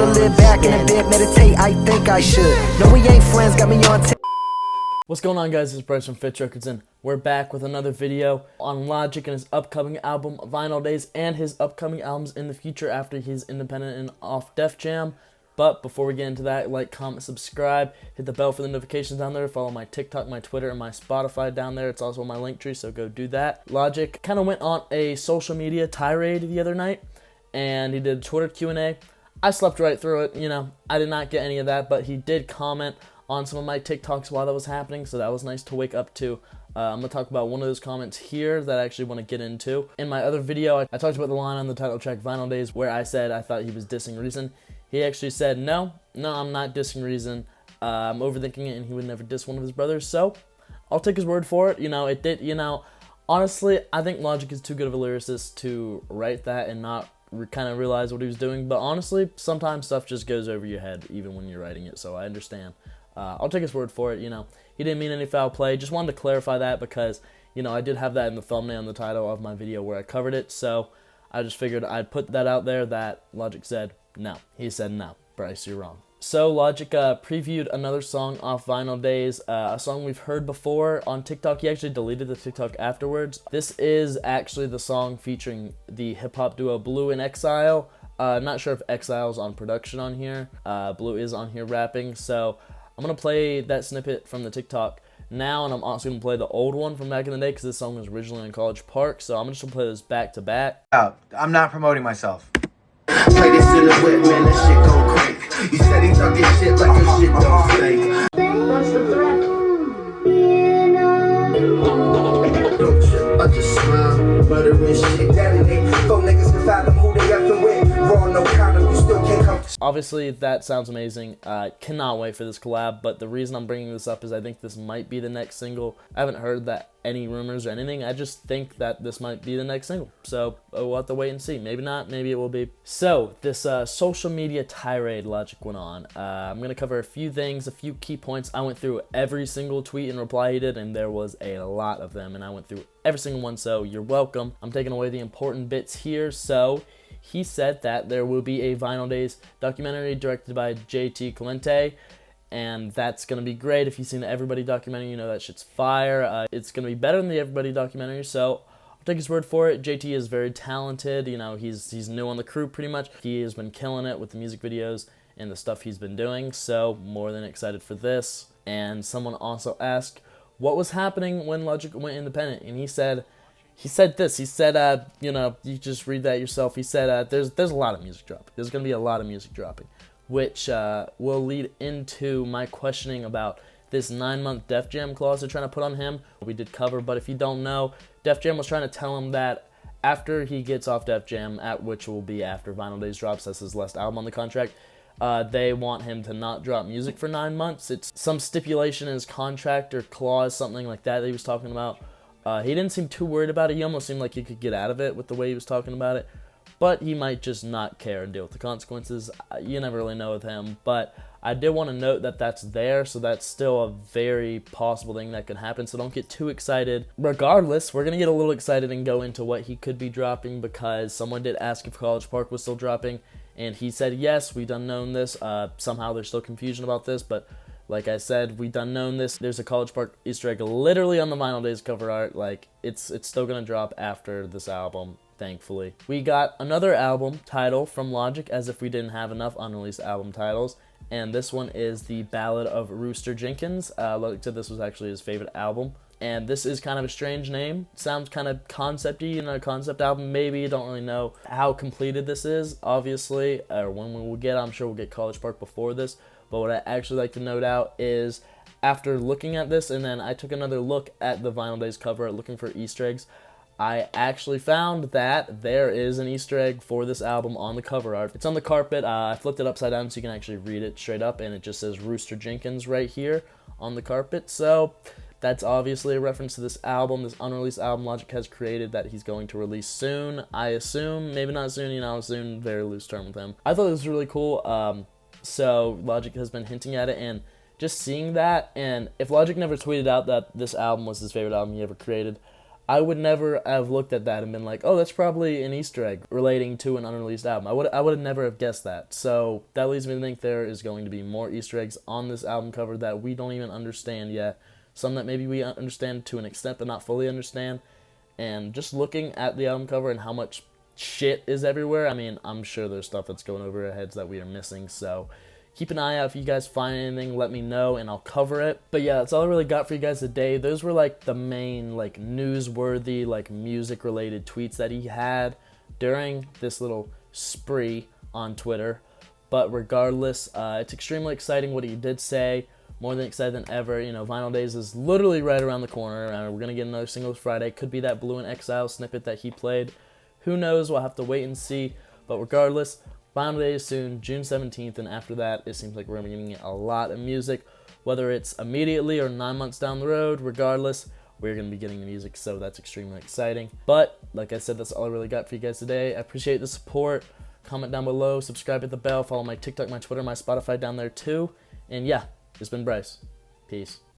live back in a bed, meditate, I think I should. No, we ain't friends, got me on What's going on, guys? It's Bryce from Fit Records, and we're back with another video on Logic and his upcoming album, Vinyl Days, and his upcoming albums in the future after he's independent and off Def Jam. But before we get into that, like, comment, subscribe, hit the bell for the notifications down there, follow my TikTok, my Twitter, and my Spotify down there. It's also on my link tree, so go do that. Logic kind of went on a social media tirade the other night, and he did Twitter Q&A. I slept right through it, I did not get any of that, but he did comment on some of my TikToks while that was happening, so that was nice to wake up to. I'm going to talk about one of those comments here that I actually want to get into. In my other video, I talked about the line on the title track, Vinyl Days, where I said I thought he was dissing Reason. He actually said, no, I'm not dissing Reason. I'm overthinking it, and he would never diss one of his brothers, so I'll take his word for it. It did, honestly, I think Logic is too good of a lyricist to write that and not kind of realize what he was doing, but honestly, sometimes stuff just goes over your head, even when you're writing it, so I understand. I'll take his word for it, He didn't mean any foul play. Just wanted to clarify that because, I did have that in the thumbnail and the title of my video where I covered it, so I just figured I'd put that out there that Logic said no. He said no. Bryce, you're wrong. So Logic previewed another song off Vinyl Days, a song we've heard before on TikTok. He actually deleted the TikTok afterwards. This is actually the song featuring the hip-hop duo Blue and Exile. Not sure if Exile's on production on here. Blue is on here rapping, so I'm going to play that snippet from the TikTok now, and I'm also going to play the old one from back in the day because this song was originally in College Park, so I'm just going to play this back to back. I'm not promoting myself. Play this in the whip, man, that shit gon' crank. You said he talking shit like your shit don't stink. What's the threat? Don't trip, I just smile, murdering shit. Detonate, four niggas can fathom who they effing with. Raw, no condom, you still can't come. Obviously, that sounds amazing. Cannot wait for this collab, but the reason I'm bringing this up is I think this might be the next single. I haven't heard that any rumors or anything. I just think that this might be the next single. So we'll have to wait and see. Maybe not, maybe it will be. So this social media tirade Logic went on. I'm going to cover a few things, a few key points. I went through every single tweet and reply he did, and there was a lot of them, and I went through every single one, so you're welcome. I'm taking away the important bits here. So he said that there will be a Vinyl Days documentary directed by JT Clemente, and that's going to be great. If you've seen the Everybody documentary, you know that shit's fire. It's going to be better than the Everybody documentary, so I'll take his word for it. JT is very talented. He's new on the crew pretty much. He has been killing it with the music videos and the stuff he's been doing, so more than excited for this. And someone also asked what was happening when Logic went independent, and he said this. He said, you just read that yourself. He said, there's a lot of music dropping. There's going to be a lot of music dropping, which will lead into my questioning about this 9-month Def Jam clause they're trying to put on him. We did cover, but if you don't know, Def Jam was trying to tell him that after he gets off Def Jam, which will be after Vinyl Days drops, that's his last album on the contract, they want him to not drop music for 9 months. It's some stipulation in his contract or clause, something like that he was talking about. He didn't seem too worried about it. He almost seemed like he could get out of it with the way he was talking about it. But he might just not care and deal with the consequences. You never really know with him. But I did want to note that that's there, so that's still a very possible thing that could happen. So don't get too excited. Regardless, we're going to get a little excited and go into what he could be dropping, because someone did ask if College Park was still dropping. And he said, yes, we done known this. Somehow there's still confusion about this, but like I said, we done known this. There's a College Park Easter egg literally on the Vinyl Days cover art. Like, it's still going to drop after this album, thankfully. We got another album title from Logic, as if we didn't have enough unreleased album titles. And this one is the Ballad of Rooster Jenkins. Logic said this was actually his favorite album. And this is kind of a strange name. Sounds kind of concept-y, a concept album maybe. You don't really know how completed this is, obviously, or when we will get. I'm sure we'll get College Park before this. But what I actually like to note out is, after looking at this, and then I took another look at the Vinyl Days cover looking for Easter eggs, I actually found that there is an Easter egg for this album on the cover art. It's on the carpet. I flipped it upside down so you can actually read it straight up, and it just says Rooster Jenkins right here on the carpet. So that's obviously a reference to this album, this unreleased album Logic has created that he's going to release soon. I assume, maybe not soon, soon, very loose term with him. I thought it was really cool. So Logic has been hinting at it, and just seeing that, and if Logic never tweeted out that this album was his favorite album he ever created, I would never have looked at that and been like, oh, that's probably an Easter egg relating to an unreleased album. I would have never have guessed that. So that leads me to think there is going to be more Easter eggs on this album cover that we don't even understand yet. Some that maybe we understand to an extent but not fully understand. And just looking at the album cover and how much shit is everywhere, I mean, I'm sure there's stuff that's going over our heads that we are missing. So keep an eye out. If you guys find anything, let me know and I'll cover it. But yeah, that's all I really got for you guys today. Those were like the main like newsworthy, like music related tweets that he had during this little spree on Twitter. But regardless, it's extremely exciting what he did say. More than excited than ever. You know, Vinyl Days is literally right around the corner. We're going to get another Singles Friday. Could be that Blue and Exile snippet that he played. Who knows? We'll have to wait and see. But regardless, Final Day is soon, June 17th, and after that, it seems like we're going to be getting a lot of music, whether it's immediately or 9 months down the road. Regardless, we're going to be getting the music, so that's extremely exciting. But, like I said, that's all I really got for you guys today. I appreciate the support. Comment down below, subscribe, hit the bell, follow my TikTok, my Twitter, my Spotify down there too. And yeah, it's been Bryce. Peace.